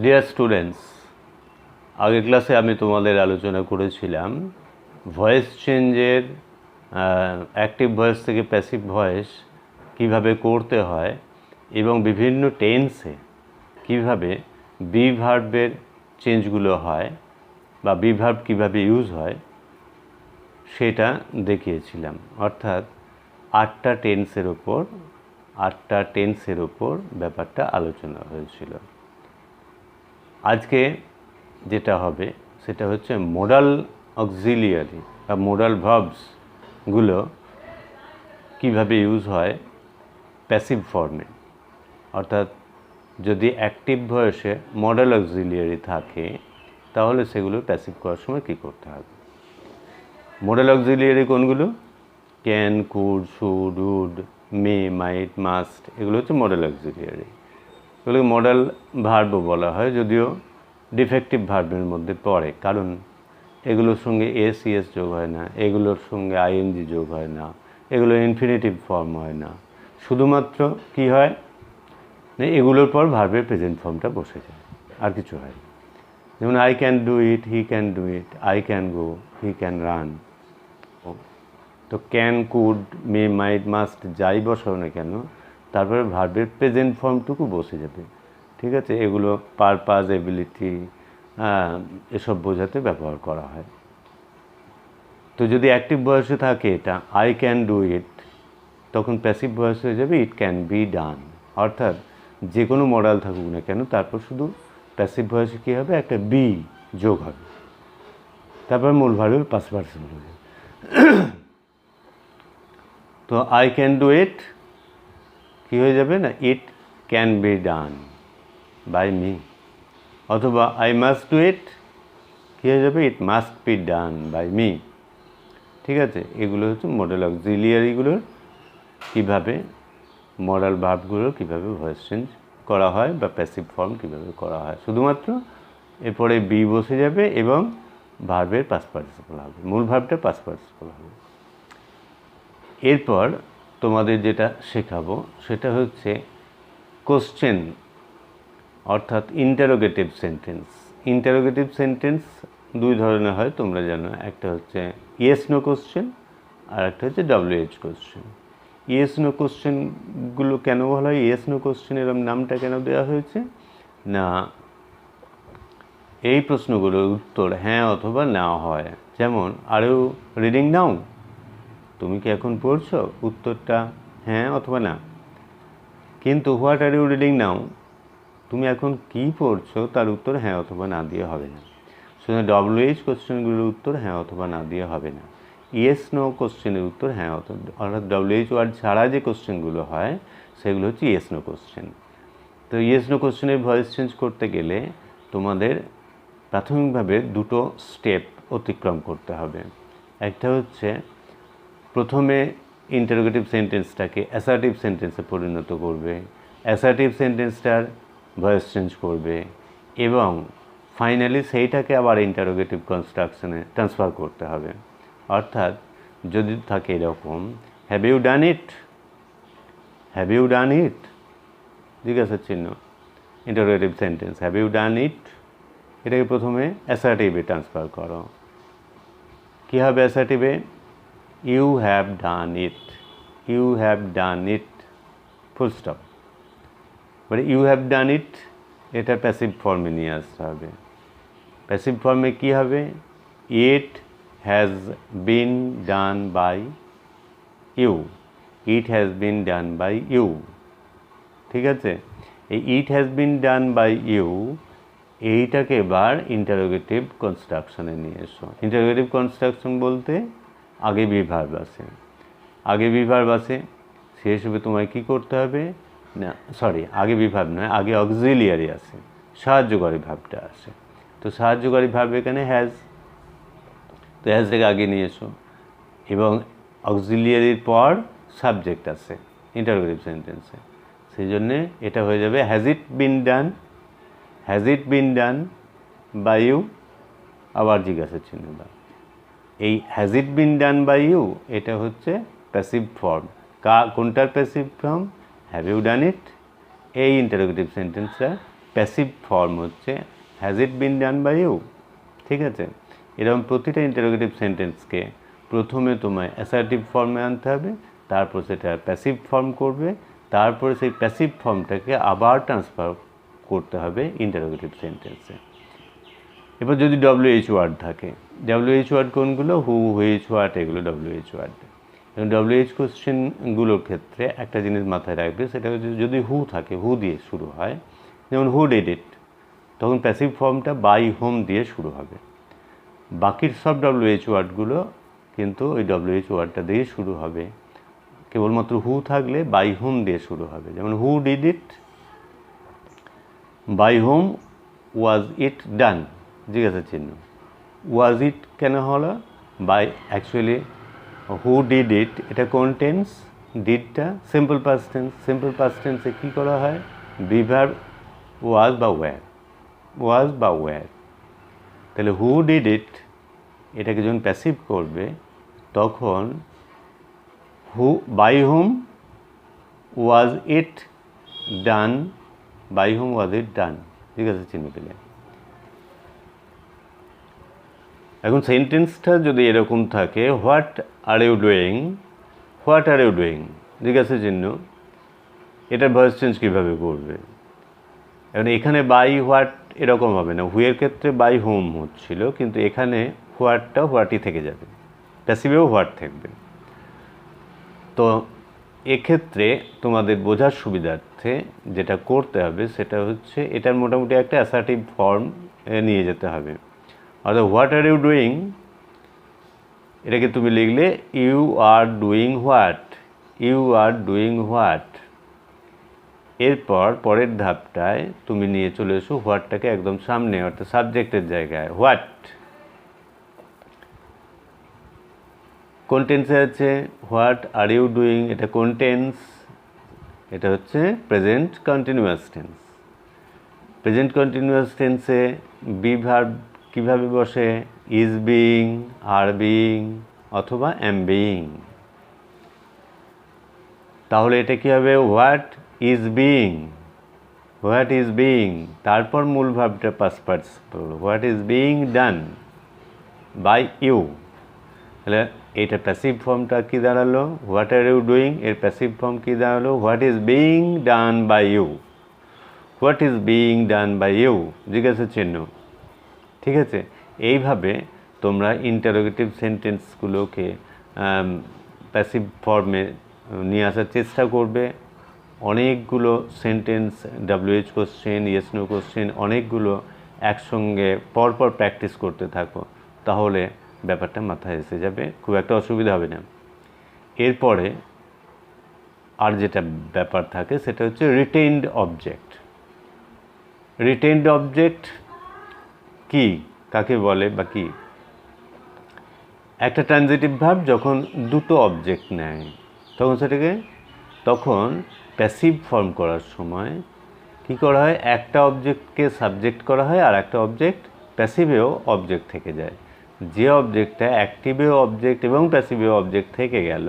Dear students, আগের ক্লাসে আমি তোমাদের আলোচনা করেছিলাম ভয়েস চেঞ্জের অ্যাক্টিভ ভয়েস থেকে প্যাসিভ ভয়েস কিভাবে করতে হয় এবং বিভিন্ন টেন্সে কিভাবে বি ভার্বের চেঞ্জগুলো হয় বা বি ভার্ব কীভাবে ইউজ হয় সেটা দেখিয়েছিলাম। অর্থাৎ আটটা টেন্সের ওপর ব্যাপারটা আলোচনা হয়েছিল। আজকে যেটা হবে সেটা হচ্ছে মোডাল অক্সিলিয়ারি বা মোডাল ভার্বসগুলো কীভাবে ইউজ হয় প্যাসিভ ফর্মে। অর্থাৎ যদি অ্যাক্টিভ ভয়েসে মডাল অক্সিলিয়ারি থাকে তাহলে সেগুলো প্যাসিভ করার সময় কী করতে হবে। মডাল অক্সিলিয়ারি কোনগুলো? Can, could, should, would, may, might, must, এগুলো হচ্ছে মডাল অক্সিলিয়ারি। এগুলোকে মডাল ভার্বও বলা হয়, যদিও ডিফেক্টিভ ভার্বের মধ্যে পড়ে, কারণ এগুলোর সঙ্গে এস ইএস যোগ হয় না, এগুলোর সঙ্গে আইএনজি যোগ হয় না, এগুলো ইনফিনিটিভ ফর্ম হয় না, শুধুমাত্র কি হয় না এগুলোর পর ভার্বের প্রেজেন্ট ফর্মটা বসে যায়, আর কিছু হয় না। যেমন I can do it, he can do it, I can go, he can run. তো can, could, may, might, must যাই বসাও না কেন তারপরে ভার্বের প্রেজেন্ট ফর্মটুকু বসে যাবে, ঠিক আছে? এগুলো পারপাস, এবিলিটি, এসব বোঝাতে ব্যবহার করা হয়। তো যদি অ্যাক্টিভ ভয়েসে থাকে এটা আই ক্যান ডু ইট, তখন প্যাসিভ ভয়েস হয়ে যাবে ইট ক্যান বি ডান। অর্থাৎ যে কোনো মডাল থাকুক না কেন তারপর শুধু প্যাসিভ ভয়েসে কী হবে, একটা বি যোগ হবে, তারপর মূল ভার্বের পাস্ট পার্টিসিপল হবে। তো আই ক্যান ডু ইট কী হয়ে যাবে না, it can be done by me. অথবা আই মাস্ট ডু ইট কী হয়ে যাবে, it must be done by me. ঠিক আছে? এগুলো হচ্ছে মডেল অক্সিলিয়ারিগুলোর কীভাবে, মডাল ভার্বগুলোর কীভাবে ভয়েস চেঞ্জ করা হয় বা প্যাসিভ ফর্ম কীভাবে করা হয়। শুধুমাত্র এরপরে বি বসে যাবে এবং ভার্বের পাস্ট পার্টিসিপল হবে, মূল ভার্বটা পাস্ট পার্টিসিপল হবে। এরপর তোমাদের যেটা শেখাবো সেটা হচ্ছে কোশ্চেন, অর্থাৎ ইন্টারোগেটিভ সেন্টেন্স। ইন্টারোগেটিভ সেন্টেন্স দুই ধরনের হয়, তোমরা জানো। একটা হচ্ছে ইয়েস নো কোশ্চেন আর একটা হচ্ছে WH কোশ্চেন। ইয়েস নো কোশ্চেনগুলো কেন বলা হয় ইয়েস নো কোশ্চেন, এরকম নামটা কেন দেওয়া হয়েছে না, এই প্রশ্নগুলোর উত্তর হ্যাঁ অথবা না হয়। যেমন আর ইউ রিডিং নাও, তুমি কি এখন পড়ছো, উত্তরটা হ্যাঁ অথবা না। কিন্তু what are you reading now, তুমি এখন কি পড়ছো তার উত্তর হ্যাঁ অথবা না দিয়ে হবে না। সুতরাং WH কোশ্চেনগুলোর উত্তর হ্যাঁ অথবা না দিয়ে হবে না। ইয়েস নো কোশ্চেনের উত্তর হ্যাঁ অথবা, অর্থাৎ WH ওয়ার্ড ছাড়া যে কোশ্চেনগুলো হয় সেগুলো হচ্ছে ইয়েস নো কোশ্চেন। তো ইয়েস নো কোশ্চেনের ভয়েস চেঞ্জ করতে গেলে তোমাদের প্রাথমিকভাবে দুটো স্টেপ অতিক্রম করতে হবে। একটা হচ্ছে প্রথমে ইন্টারোগেটিভ সেন্টেন্সটাকে অ্যাসার্টিভ সেন্টেন্সে পরিণত করবে, অ্যাসার্টিভ সেন্টেন্সটার ভয়েস চেঞ্জ করবে এবং ফাইনালি সেইটাকে আবার ইন্টারোগেটিভ কনস্ট্রাকশনে ট্রান্সফার করতে হবে। অর্থাৎ যদি থাকে এরকম, have you done it, have you done it, জিজ্ঞাসার চিহ্ন, interrogative sentence, have you done it, এটাকে প্রথমে অ্যাসার্টিভে ট্রান্সফার করো। কী হবে অ্যাসার্টিভে? You have done it, you have done it, full stop. মানে ইউ হ্যাভ ডান ইট এটা প্যাসিভ ফর্মে নিয়ে আসতে হবে। প্যাসিভ ফর্মে কী হবে? It has been done by you, it has been done by you. ঠিক আছে? এই it has been done by you এইটাকে এবার ইন্টারোগেটিভ কনস্ট্রাকশনে নিয়ে এসো। ইন্টারোগেটিভ কনস্ট্রাকশন বলতে আগে বি ভার্ব আছে, আগে বি ভার্ব আছে, সেই হিসেবে তোমায় কী করতে হবে না, সরি আগে বি ভার্ব নয়, আগে অক্সিলিয়ারি আছে, সাহায্যকারী ভার্বটা আছে। তো সাহায্যকারী ভার্ব এখানে হ্যাজ, তো হ্যাজটাকে আগে নিয়ে এসো এবং অক্সিলিয়ারির পর সাবজেক্ট আছে ইন্টারোগেটিভ সেন্টেন্সে, সেই জন্যে এটা হয়ে যাবে has it been done, has it been done by you, আবার জিজ্ঞাসার চিহ্ন বা। এই has it been done by you এটা হচ্ছে প্যাসিভ ফর্ম। কোনটার passive form? Have you done it, এই ইন্টারোগেটিভ সেন্টেন্সটা প্যাসিভ ফর্ম হচ্ছে has it been done by you. ঠিক আছে, এরকম প্রতিটা ইন্টারোগেটিভ সেন্টেন্সকে প্রথমে তোমায় অ্যাসার্টিভ ফর্মে আনতে হবে, তারপর সেটা প্যাসিভ ফর্ম করবে, তারপরে সেই প্যাসিভ ফর্মটাকে আবার ট্রান্সফার করতে হবে ইন্টারোগেটিভ সেন্টেন্সে। এবার যদি WH ওয়ার্ড থাকে, WH ওয়ার্ড কোনগুলো? হু, হুইচ, হোয়াট, এগুলো WH ওয়ার্ড। এবং WH কোশ্চেনগুলোর ক্ষেত্রে একটা জিনিস মাথায় রাখবে, সেটা হচ্ছে যদি হু থাকে, হু দিয়ে শুরু হয়, যেমন হু ডিড ইট, তখন প্যাসিভ ফর্মটা বাই হোম দিয়ে শুরু হবে। বাকির সব WH ওয়ার্ডগুলো কিন্তু ওই WH ওয়ার্ডটা দিয়ে শুরু হবে। কেবলমাত্র হু থাকলে বাই হোম দিয়ে শুরু হবে, যেমন who did it, by whom was it done, জিজ্ঞাসা চিহ্ন। ওয়াজ ইট কেন হলো? By, actually who did it এটা কোন টেন্স? ডিডটা simple past tense. Simple past টেন্সে কী করা হয়? বিভার্ব ওয়াজ বা ওয়্যার, ওয়াজ বা ওয়্যার। তাহলে হু ডিড ইট এটাকে যখন প্যাসিভ করবে তখন who, by whom was it done, by whom was it done, জিজ্ঞাসা চিহ্ন পেলে। এখন সেন্টেন্সটা যদি এরকম থাকে, what are you doing, what are you doing, জিজ্ঞাসা চিহ্ন, এটার ভয়েস চেঞ্জ কীভাবে করবে? এখন এখানে বাই হোয়াট এরকম হবে না, হুয়ের ক্ষেত্রে বাই হোম হচ্ছিল, কিন্তু এখানে হোয়াটটা হোয়াটই থেকে যাবে, প্যাসিভেও হোয়াট থাকবে। তো এক্ষেত্রে তোমাদের বোঝার সুবিধার্থে যেটা করতে হবে সেটা হচ্ছে এটার মোটামুটি একটা অ্যাসার্টিভ ফর্ম নিয়ে যেতে হবে। অর্থাৎ হোয়াট আর ইউ ডুইং এটাকে তুমি লিখলে you are doing what, you are doing what. এরপর পরের ধাপটায় তুমি নিয়ে চলে এসো হোয়াটটাকে একদম সামনে, অর্থাৎ সাবজেক্টের জায়গায়। হোয়াট কোন টেন্সে আছে? হোয়াট আর ইউ ডুইং, এটা কোন টেন্স? এটা হচ্ছে present continuous tense. Present continuous টেন্সে বি ভার্ব কীভাবে বসে? ইজ বিইং, আর বিইং অথবা অ্যাম বিইং। তাহলে এটা কী হবে? What is being, what is being, তারপর মূল ভার্বটা past participle, what is being done by you. তাহলে এটা প্যাসিভ ফর্মটা কী দাঁড়ালো? হোয়াট আর ইউ ডুইং এর প্যাসিভ ফর্ম কী দাঁড়ালো? What is being done by you, what is being done by you, জিজ্ঞাসা চিহ্ন। ঠিক আছে, এইভাবে তোমরা ইন্টারোগেটিভ সেন্টেন্সগুলোকে প্যাসিভ ফর্মে নিয়ে আসার চেষ্টা করবে। অনেকগুলো sentence, WH question, yes no question, অনেকগুলো একসঙ্গে পরপর প্র্যাকটিস করতে থাকো, তাহলে ব্যাপারটা মাথায় এসে যাবে, খুব একটা অসুবিধা হবে না। এরপরে আর যেটা ব্যাপার থাকে সেটা হচ্ছে রিটেইনড অবজেক্ট। রিটেইনড অবজেক্ট কি, কাকে বলে বা কি? একটা ট্রানজিটিভ ভার্ব যখন দুটো অবজেক্ট নেয় তখন প্যাসিভ ফর্ম করার সময় কি করা হয়? একটা অবজেক্টকে সাবজেক্ট করা হয় আর একটা অবজেক্ট প্যাসিভেও অবজেক্ট থেকে যায়। যে অবজেক্টটা অ্যাক্টিভেও অবজেক্ট এবং প্যাসিভেও অবজেক্ট থেকে গেল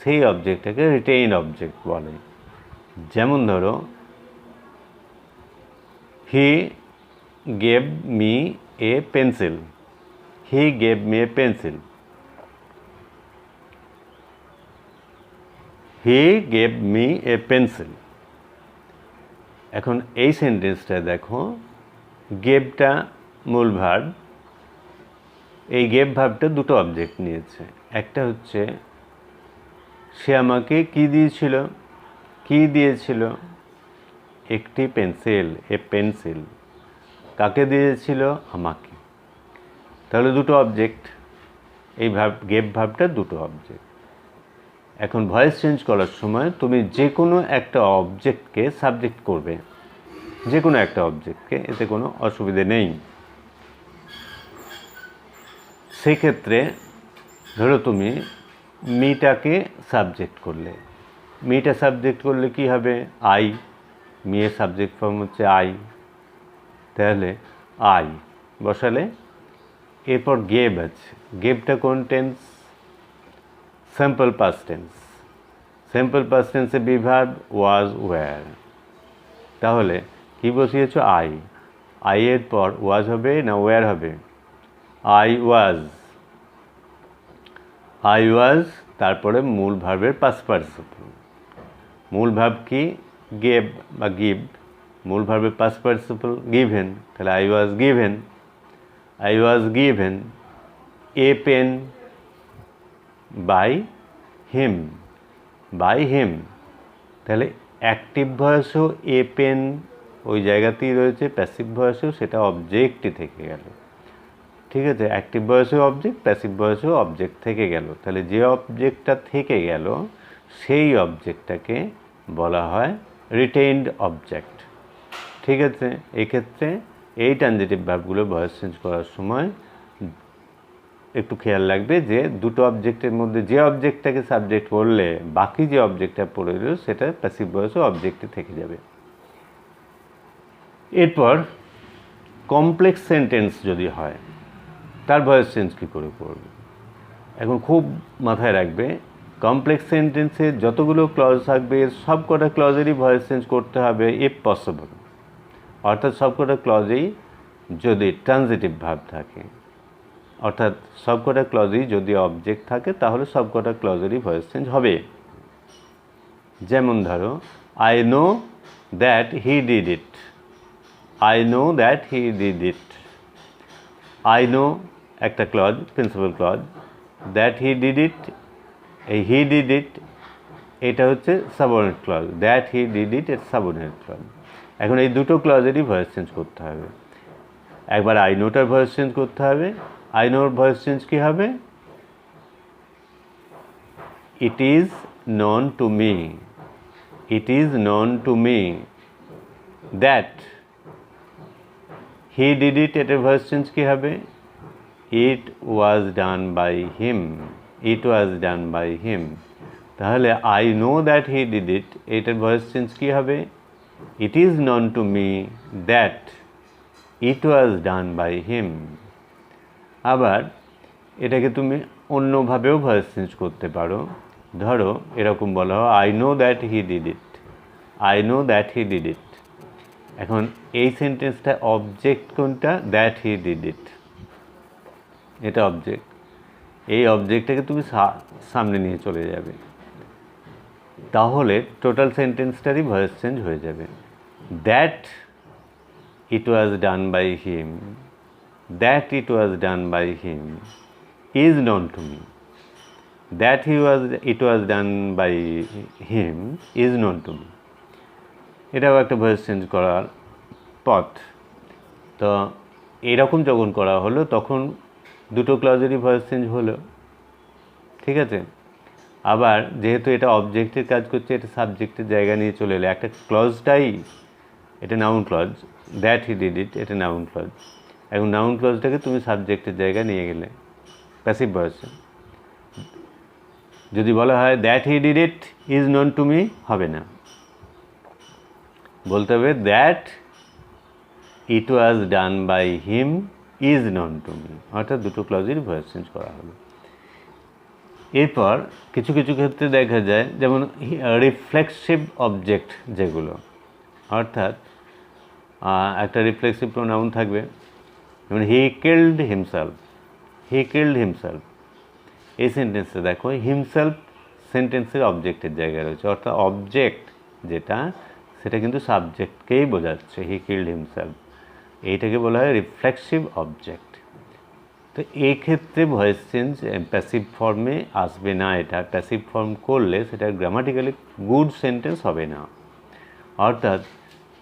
সেই অবজেক্টটাকে রিটেইন অবজেক্ট বলে। যেমন ধরো, he gave me a pencil, he gave me a pencil, he gave me a pencil. এখন এই সেন্টেন্সটা দেখো, গেভটা মূল ভার্ব, এই গেভ ভার্বটা দুটো অবজেক্ট নিয়েছে। একটা হচ্ছে সে আমাকে কি দিয়েছিল, কি দিয়েছিল? একটি পেন্সিল, এ পেন্সিল। কাকে দিয়েছিল? আমাকে। তাহলে দুটো অবজেক্ট, এই ভার্ব গেভ ভার্বটা দুটো অবজেক্ট। এখন ভয়েস চেঞ্জ করার সময় তুমি যে কোনো একটা অবজেক্টকে সাবজেক্ট করবে, যে কোনো একটা অবজেক্টকে, এতে কোনো অসুবিধে নেই। সেক্ষেত্রে ধরো তুমি মিটাকে সাবজেক্ট করলে, মিটা সাবজেক্ট করলে কি হবে? আই, মেয়ের সাবজেক্ট ফর্ম হচ্ছে আই, তাহলে আই বসালে। এরপর গেভ আছে, গেভটা কোন tense? Simple past tense. Simple past টেন্সে বি ভার্ব ওয়াজ ওয়্যার। তাহলে কি বসিয়েছো? আই। আই এর পর ওয়াজ হবে না ওয়্যার হবে? I was. আই ওয়াজ, তারপরে মূল ভার্বের পাস্ট পার্টিসিপল। মূল ভার্ব কি? গেভ বা গিভ। মূল ভার্বের পাস্ট পার্টিসিপল গিভেন, তাহলে I was given. I was given a pen by him. By him, তাহলে অ্যাক্টিভ ভয়েসও এ পেন ওই জায়গাতেই রয়েছে, প্যাসিভ ভয়েসেও সেটা অবজেক্টই থেকে গেল। ঠিক আছে, অ্যাক্টিভ ভয়েসেও অবজেক্ট, প্যাসিভ ভয়েসেও অবজেক্ট থেকে গেল। তাহলে যে অবজেক্টটা থেকে গেল সেই অবজেক্টটাকে বলা হয় রিটেইনড অবজেক্ট। ঠিক আছে, এক্ষেত্রে এই ট্রানজিটিভ ভার্বগুলো ভয়েস চেঞ্জ করার সময় একটু খেয়াল রাখবে যে দুটো অবজেক্টের মধ্যে যে অবজেক্টটাকে সাবজেক্ট করলে বাকি যে অবজেক্টটা পড়ে রইল সেটা প্যাসিভ ভয়েসও অবজেক্টে থেকে যাবে। এরপর কমপ্লেক্স সেন্টেন্স যদি হয় তার ভয়েস চেঞ্জ কী করে করবে? এখন খুব মাথায় রাখবে, কমপ্লেক্স সেন্টেন্সে যতগুলো ক্লজ থাকবে সব কটা ক্লজেরই ভয়েস চেঞ্জ করতে হবে ইফ পসিবল। অর্থাৎ সব কটা ক্লজেই যদি ট্রানজিটিভ ভার্ব থাকে, অর্থাৎ সবকটা ক্লজেই যদি অবজেক্ট থাকে তাহলে সবকটা ক্লজেরই ভয়েস চেঞ্জ হবে। যেমন ধরো, I know that he did it. I know that he did it. I know একটা clause, principal clause. That he did it, এই হি ডিড ইট এটা হচ্ছে subordinate clause. That he did it এর subordinate clause. এখন এই দুটো ক্লজেরই voice change করতে হবে। একবার আই নোটার ভয়েস চেঞ্জ করতে হবে। আই নোর ভয়েস চেঞ্জ কী হবে? It is known to me. It is known to me that he did it, এটার ভয়েস চেঞ্জ কী হবে? It was done by him. It was done by him. তাহলে I know that he did it, এটার voice change কী হবে? It is known to me that it was done by him. আবার এটাকে তুমি অন্যভাবেও voice change করতে পারো। ধরো এরকম বলা হয়, I know that he did it. I know that he did ইট। এখন এই সেন্টেন্সটা অবজেক্ট কোনটা? দ্যাট হি ডিড ইট, এটা অবজেক্ট। এই অবজেক্টটাকে তুমি সামনে নিয়ে চলে যাবে, তাহলে টোটাল সেন্টেন্সটারই ভয়েস চেঞ্জ হয়ে যাবে। That it was done by him, that it was done by him is known to me. That it was done by him is known to me, এটাও একটা ভয়েস চেঞ্জ করার পথ। তো এরকম যখন করা হলো তখন দুটো ক্লজেরই ভয়েস চেঞ্জ হলো। ঠিক আছে, আবার যেহেতু এটা অবজেক্টের কাজ করছে, এটা সাবজেক্টের জায়গা নিয়ে চলে এলো। একটা ক্লজটাই, এটা noun clause, that he did it এটা নাউন ক্লজ। এখন নাউন ক্লজটাকে তুমি সাবজেক্টের জায়গায় নিয়ে গেলে প্যাসিভ ভয়েসে। যদি বলা হয় that he did it is known to me, হবে না, বলতে হবে that it was done by him is known to me, অর্থাৎ দুটো ক্লজেরই ভয়েস চেঞ্জ করা হলো। এরপর কিছু কিছু ক্ষেত্রে দেখা যায়, যেমন রিফ্লেক্সিভ অবজেক্ট যেগুলো, অর্থাৎ একটা রিফ্লেক্সিভ প্রোনাউন থাকবে, যেমন হি কিল্ড হিমসেলফ। হি কিল্ড হিমসেলফ, এই সেন্টেন্সে দেখো হিমসেলফ সেন্টেন্সের অবজেক্টের জায়গায় রয়েছে, অর্থাৎ অবজেক্ট যেটা সেটা কিন্তু সাবজেক্টকেই বোঝাচ্ছে। হি কিল্ড হিমসেলফ, এইটাকে বলা হয় রিফ্লেক্সিভ অবজেক্ট। তো এই ক্ষেত্রে ভয়েস চেঞ্জ প্যাসিভ ফর্মে আসবে না। এটা প্যাসিভ ফর্ম করলে সেটা গ্রামাটিক্যালি গুড সেন্টেন্স হবে না। অর্থাৎ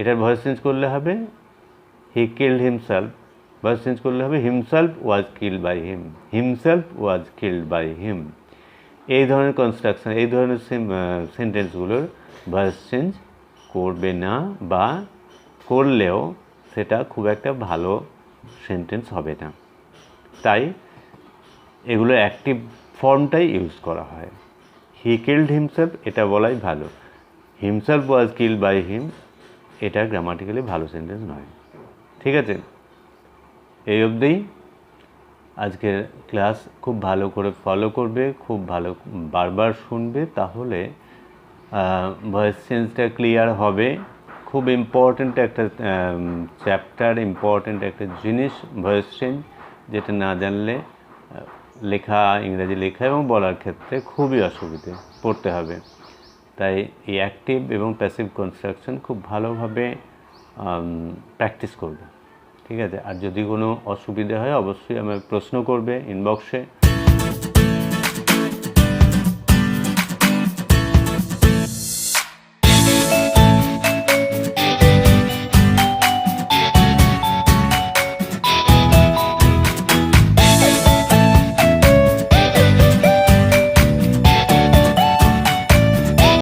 এটার ভয়েস চেঞ্জ করলে হবে he killed himself, voice change করলে হবে himself was killed by him. Himself was killed by him. এই ধরনের কনস্ট্রাকশন, এই ধরনের সেন্টেন্সগুলোর ভয়েস চেঞ্জ করবে না, বা করলেও সেটা খুব একটা ভালো সেন্টেন্স হবে না। তাই এগুলো অ্যাক্টিভ ফর্মটাই ইউজ করা হয়। হি কিল্ড হিমসেলফ এটা বলাই ভালো, himself was killed by him এটা গ্রামাটিক্যালি ভালো সেন্টেন্স নয়। ঠিক আছে, এই অবধিই আজকের ক্লাস। খুব ভালো করে ফলো করবে, খুব ভালো বারবার শুনবে, তাহলে ভয়েস চেঞ্জটা ক্লিয়ার হবে। খুব ইম্পর্ট্যান্ট একটা চ্যাপ্টার, ইম্পর্ট্যান্ট একটা জিনিস ভয়েস চেঞ্জ, যেটা না জানলে লেখা, ইংরেজি লেখা এবং বলার ক্ষেত্রে খুবই অসুবিধে পড়তে হবে। তাই এই অ্যাক্টিভ এবং প্যাসিভ কনস্ট্রাকশন খুব ভালোভাবে প্র্যাকটিস করবে, ঠিক আছে। আর যদি কোনো অসুবিধা হয় অবশ্যই আমাকে প্রশ্ন করবে ইনবক্সে।